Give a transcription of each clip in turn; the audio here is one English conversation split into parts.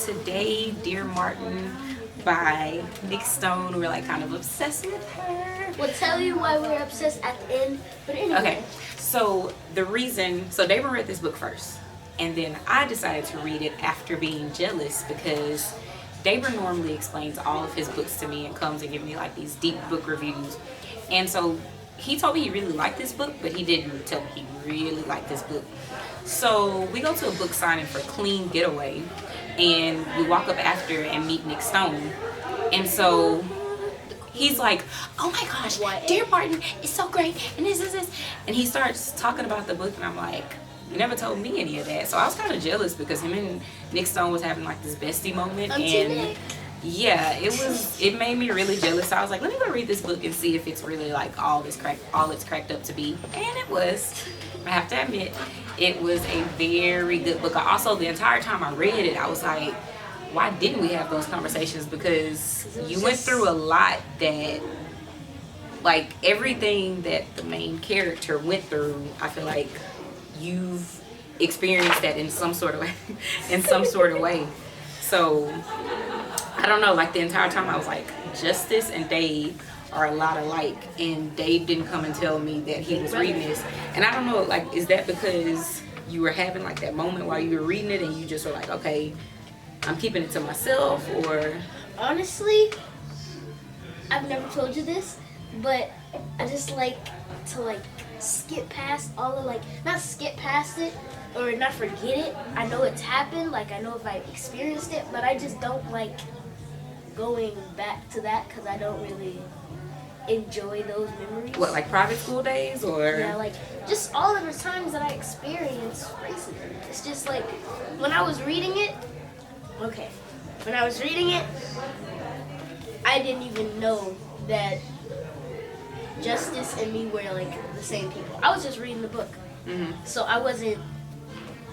today, Dear Martin by Nick Stone. We're like kind of obsessed with her. We'll tell you why we're obsessed at the end. But anyway. Okay, so the reason, so David read this book first, and then I decided to read it after being jealous because David normally explains all of his books to me and comes and gives me like these deep book reviews. And so he told me he really liked this book, but he didn't tell me he really liked this book. So we go to a book signing for Clean Getaway, and we walk up after and meet Nick Stone. And so he's like, oh my gosh, Dear Martin is so great, and this. And he starts talking about the book, and I'm like, you never told me any of that. So I was kind of jealous because him and Nick Stone was having like this bestie moment. And yeah, it made me really jealous. So I was like, let me go read this book and see if it's really like all it's cracked up to be. And it was. I have to admit, it was a very good book. I also, the entire time I read it, I was like, why didn't we have those conversations? Because you went through a lot that, like, everything that the main character went through, I feel like you've experienced that in some sort of way. So I don't know, like the entire time I was like, Justice and Dave are a lot alike, and Dave didn't come and tell me that he was reading this. And I don't know, like, is that because you were having like that moment while you were reading it and you just were like, okay, I'm keeping it to myself? Or honestly, I've never told you this, but I just like to like skip past all the, like, not skip past it or not forget it. I know it's happened, like I know if I experienced it, but I just don't like going back to that because I don't really enjoy those memories. what, like private school days? Or yeah, like just all of the times that I experienced racism. It's just like when I was reading it, I didn't even know that Justice and me were like the same people. I was just reading the book. So I wasn't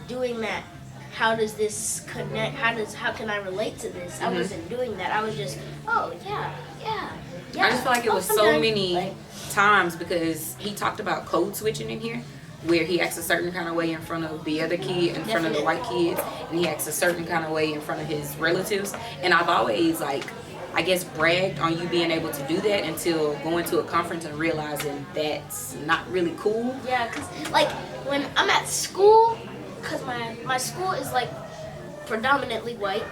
doing that. How does this connect? How can I relate to this? I wasn't doing that. I was just, oh yeah. I just feel like it was so many times because he talked about code switching in here, where he acts a certain kind of way in front of the other kid, in front of the white kids, and he acts a certain kind of way in front of his relatives. And I've always, like, I guess, bragged on you being able to do that until going to a conference and realizing that's not really cool. Yeah, because like when I'm at school, because my school is like predominantly white.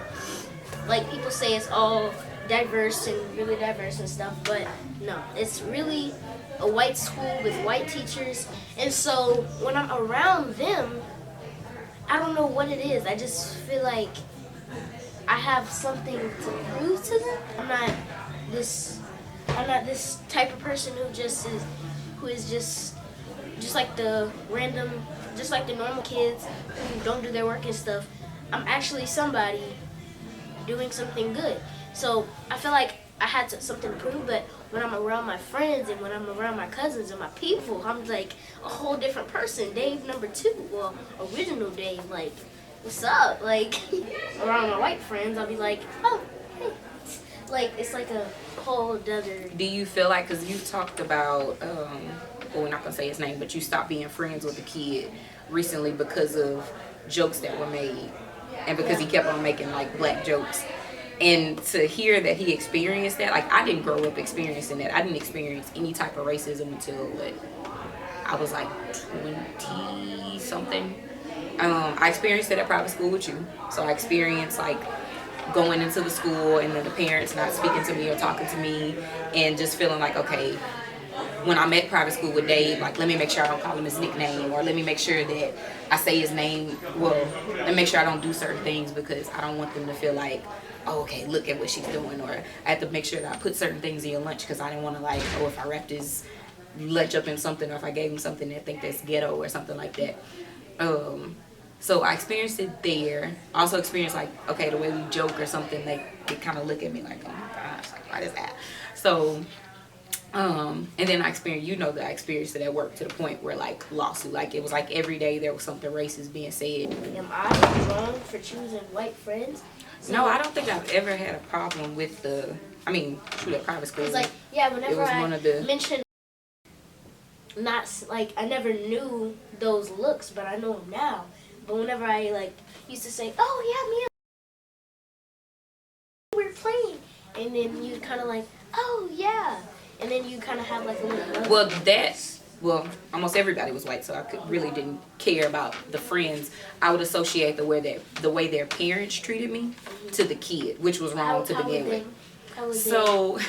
Like people say it's all diverse and really diverse and stuff, but no, it's really a white school with white teachers. And so when I'm around them, I don't know what it is. I just feel like I have something to prove to them. I'm not this type of person who is just like the normal kids who don't do their work and stuff. I'm actually somebody doing something good. So I feel like I had something to prove, but when I'm around my friends and when I'm around my cousins and my people, I'm like a whole different person. Dave number 2, well, original Dave, like, what's up? Like, around my white friends, I'll be like, oh, hey. Like, it's like a whole other. Do you feel like, because you talked about, well, we're not going to say his name, but you stopped being friends with the kid recently because of jokes that were made and because he kept on making, like, black jokes. And to hear that he experienced that, like, I didn't grow up experiencing that. I didn't experience any type of racism until, like, I was, like, 20-something. I experienced it at private school with you. So I experienced, like, going into the school and then the parents not speaking to me or talking to me and just feeling like, okay, when I'm at private school with Dave, like, let me make sure I don't call him his nickname, or let me make sure that I say his name well, and make sure I don't do certain things because I don't want them to feel like, oh, okay, look at what she's doing, or I have to make sure that I put certain things in your lunch because I didn't want to, like, oh, if I wrapped his lunch up in something, or if I gave him something that think that's ghetto or something like that. So I experienced it there. Also experienced, like, okay, the way we joke or something, they kind of look at me like, oh my gosh, like, what is that? So, and then I experienced it at work to the point where, like, lawsuit, like, it was like every day there was something racist being said. Am I wrong for choosing white friends? So, no, I don't think I've ever had a problem with at private school. It's like, yeah, whenever I mentioned, not like I never knew those looks, but I know them now. But whenever I like used to say, oh yeah, me playing. And then you kind of like, oh yeah. And then you kind of have like a little. Well, almost everybody was white, so I really didn't care about the friends. I would associate the way their parents treated me to the kid, which was wrong to begin with. So,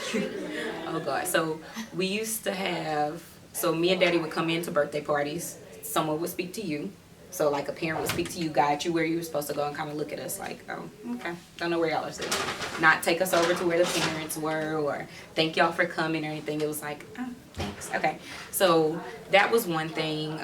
oh God. So we used to have, so me and Daddy would come into birthday parties. Someone would speak to you. So like a parent would speak to you, guide you where you were supposed to go, and kind of look at us like, oh, okay, don't know where y'all are sitting. Not take us over to where the parents were or thank y'all for coming or anything. It was like, oh, thanks. Okay. So that was one thing.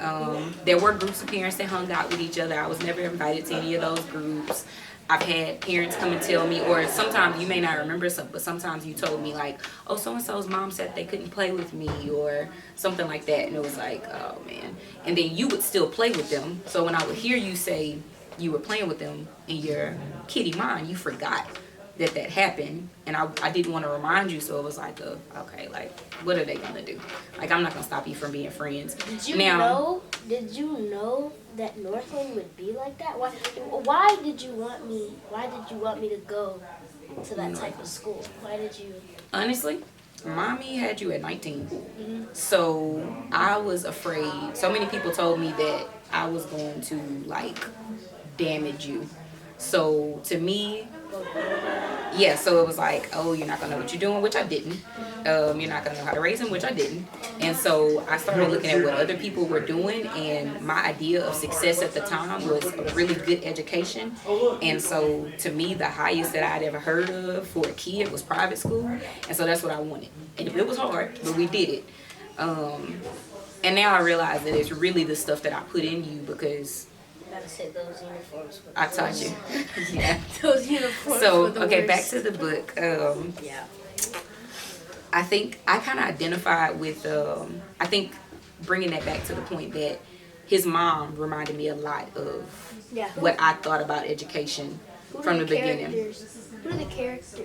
There were groups of parents that hung out with each other. I was never invited to any of those groups. I've had parents come and tell me, or sometimes you may not remember something, but sometimes you told me like, oh, so-and-so's mom said they couldn't play with me or something like that. And it was like, oh man. And then you would still play with them. So when I would hear you say you were playing with them in your kiddie mind, you forgot that happened. And I didn't want to remind you. So it was like, okay, like, what are they going to do? Like, I'm not going to stop you from being friends. Did you know that Northland would be like that? Why did you want me to go to that type of school? Why did you? Honestly, Mommy had you at 19. So I was afraid. So many people told me that I was going to like damage you. So to me, yeah, so it was like, oh, you're not gonna know what you're doing, which I didn't. You're not gonna know how to raise him, which I didn't. And so I started looking at what other people were doing, and my idea of success at the time was a really good education. And so to me, the highest that I'd ever heard of for a kid was private school. And so that's what I wanted. And it was hard, but we did it. And now I realize that it's really the stuff that I put in you, because Gotta say those uniforms. I taught you. Yeah. Those uniforms. So, were the okay, worst. back to the book. Yeah. I think I kind of identified with, I think bringing that back to the point that his mom reminded me a lot of what I thought about education from the beginning. Who are the characters?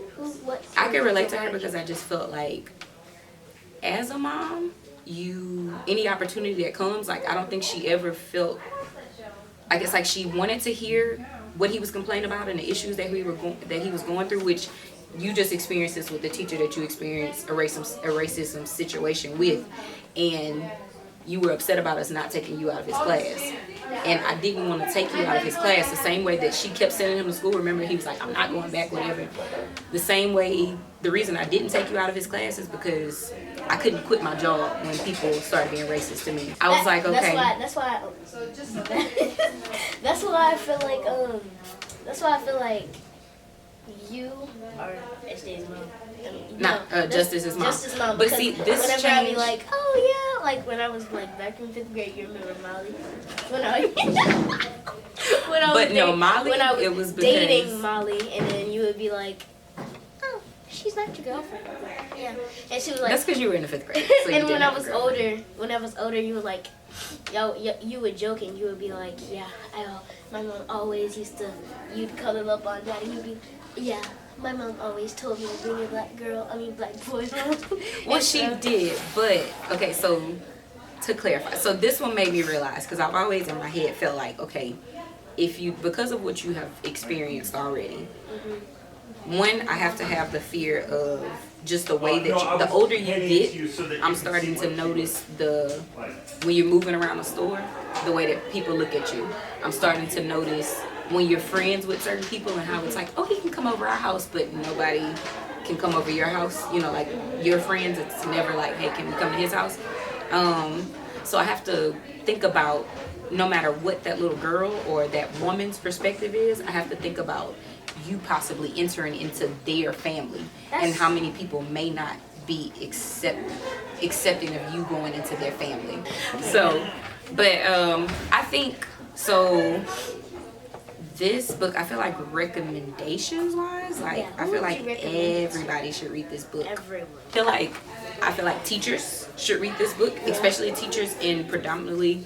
I can relate to her because I just felt like, as a mom, any opportunity that comes, like, I don't think she ever felt, I guess, like she wanted to hear what he was complaining about and the issues that he was going through, which you just experienced this with the teacher that you experienced a racism situation with, and you were upset about us not taking you out of his class. And I didn't want to take you out of his class the same way that she kept sending him to school. Remember, he was like, I'm not going back, whatever. The same way, the reason I didn't take you out of his class is because I couldn't quit my job when people started being racist to me. I was like, okay. That's why I feel like you are SJ's mom. Justice's mom. Justice's mom. But see, this whenever changed. I be like, oh yeah, like when I was like back in 5th grade, you remember Molly? Molly, it was because dating Molly, and then you would be like, oh, she's not your girlfriend. Yeah, and she was like, that's because you were in the 5th grade. So and when I was older, you were like, you would joke and you would be like, yeah, my mom always you'd cuddle up on Daddy. You'd be, yeah, my mom always told me to bring a black boy home. Well, she did, but okay, so to clarify, so this one made me realize, because I've always in my head felt like, okay, because of what you have experienced already, one, I have to have the fear of just the way that the older you get, I'm starting to notice when you're moving around the store, the way that people look at you. I'm starting to notice when you're friends with certain people and how it's like, oh, he can come over our house, but nobody can come over your house. You know, like your friends, it's never like, hey, can we come to his house? So I have to think about, no matter what that little girl or that woman's perspective is, I have to think about you possibly entering into their family and how many people may not be accepting of you going into their family. So, but I think, so this book, I feel like recommendations wise, like I feel like everybody should read this book. Everyone. I feel like teachers should read this book, especially teachers in predominantly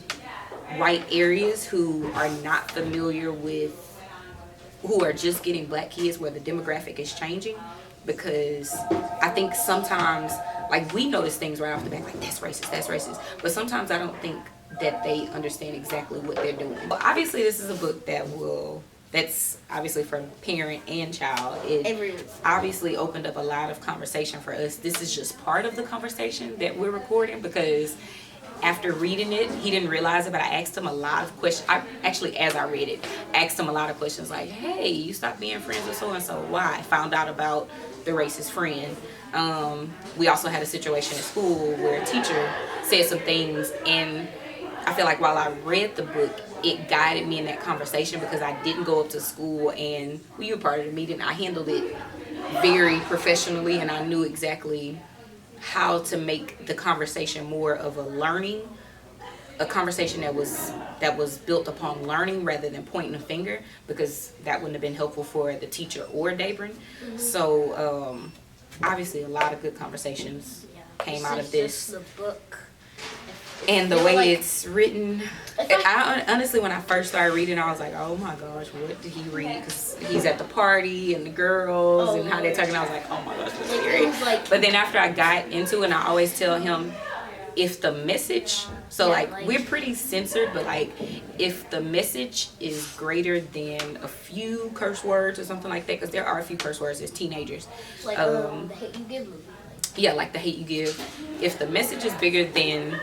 white areas who are not familiar with, who are just getting black kids where the demographic is changing, because I think sometimes, like, we notice things right off the bat, like, that's racist, but sometimes I don't think that they understand exactly what they're doing. But obviously this is a book that that's obviously for parent and child. It Everyone. obviously opened up a lot of conversation for us. This is just part of the conversation that we're recording because after reading it, he didn't realize it, but I asked him a lot of questions. I actually, as I read it, asked him a lot of questions like, hey, you stopped being friends with so-and-so. Why? Found out about the racist friend. We also had a situation at school where a teacher said some things, and I feel like while I read the book, it guided me in that conversation because I didn't go up to school and you were part of the meeting. I handled it very professionally, and I knew exactly how to make the conversation more of a conversation that was built upon learning rather than pointing a finger, because that wouldn't have been helpful for the teacher or Dabron. So obviously a lot of good conversations came out of this. Just the book. And the way it's written, I honestly, when I first started reading, I was like, oh my gosh, what did he read? Because he's at the party and the girls and how they're talking. I was like, oh my gosh, that's scary. But then after I got into it, and I always tell him, if the message, so like we're pretty censored, but like if the message is greater than a few curse words or something like that, because there are a few curse words as teenagers. Like the Hate You Give movie. Yeah, like the Hate You Give. If the message is bigger than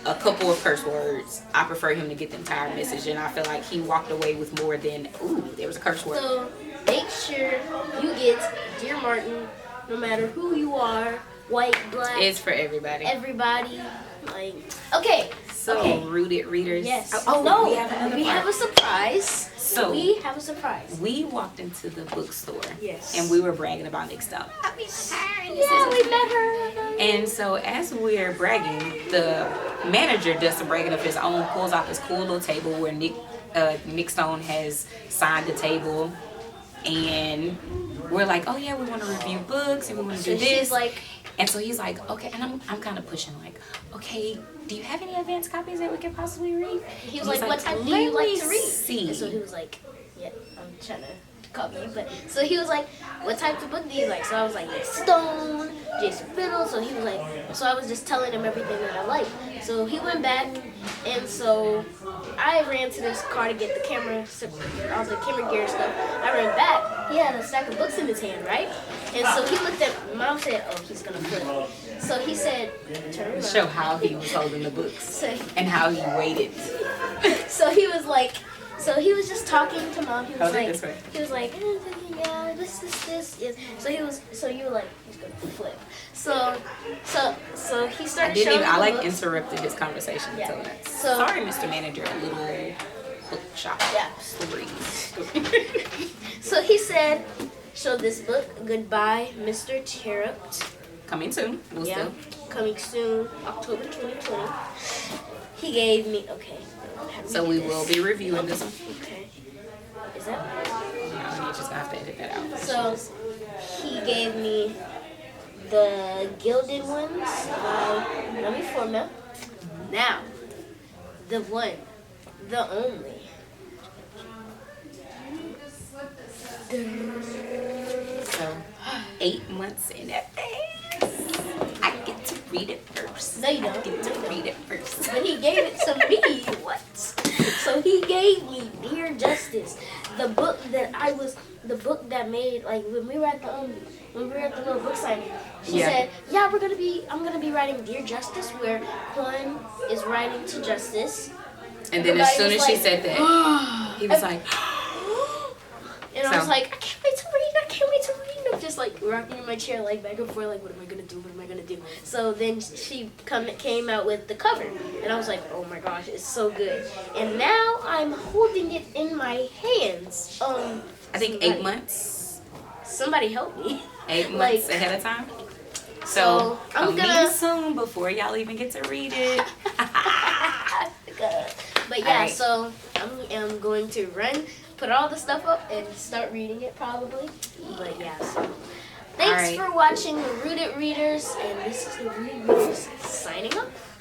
a couple of curse words, I prefer him to get the entire message, and I feel like he walked away with more than, ooh, there was a curse word. So make sure you get Dear Martin, no matter who you are, white, black. It's for everybody. Everybody. Like, okay. So, okay. Rooted readers. Yes. Oh, no, we have another we part. have a surprise. So, we have a surprise. We walked into the bookstore. Yes. And we were bragging about Nick Stone. Yeah, we met her. And so as we're bragging, the manager does some bragging of his own, pulls out this cool little table where Nick Stone has signed the table. And we're like, oh yeah, we want to review books and we want to do this. She's like, and so he's like, okay, and I'm kind of pushing like, okay, do you have any advanced copies that we could possibly read? He was like, what type do you like to read? See. And so he was like, yeah, I'm trying to copy you, but so he was like, what type of book do you like? So I was like, Stone, Jason Biddle. So he was like, so I was just telling him everything that I liked. So he went back, and so I ran to this car to get the camera, all the camera gear stuff. I ran back. He had a stack of books in his hand, right? And so he looked at, Mom said, oh, he's gonna flip. So he said, turn around. Show how he was holding the books and how he waited. So he was like, so he was just talking to Mom. He was Hold it this way. he was like, yeah, this. Yes. So you were like, he's gonna flip. So he started showing I like books. interrupted his conversation. Yeah. So sorry, Mr. Manager, a little bookshop. Yeah. Stories. So he said, show this book, Goodbye, Mr. Terrupt. Coming soon. We'll still. Coming soon, October 2020. He gave me, okay. So we will be reviewing this one. Okay. Is that? No, you're just gonna have to edit that out. So he gave me the Gilded Ones by Nami Forma. Now, the one, the only. So 8 months in advance, I get to read it first. No, you don't. I get to read it first. But he gave it to me. What? So he gave me Dear Justice, the book that made, like, when we were at the little book signing. She said, yeah, I'm gonna be writing Dear Justice, where Quan is writing to Justice. And then as soon as she said that, he was like, and I was like, I can't wait to read. And I'm just like rocking in my chair, like back and forth, like, what am I gonna do? So then she came out with the cover, and I was like, oh my gosh, it's so good. And now I'm holding it in my hands. I think 8 months. Somebody help me. 8 months ahead of time. So I'm coming soon before y'all even get to read it. But yeah, so I'm going to put all the stuff up and start reading it probably. But yeah, so thanks for watching the Rooted Readers, and this is the Rooted Readers signing off.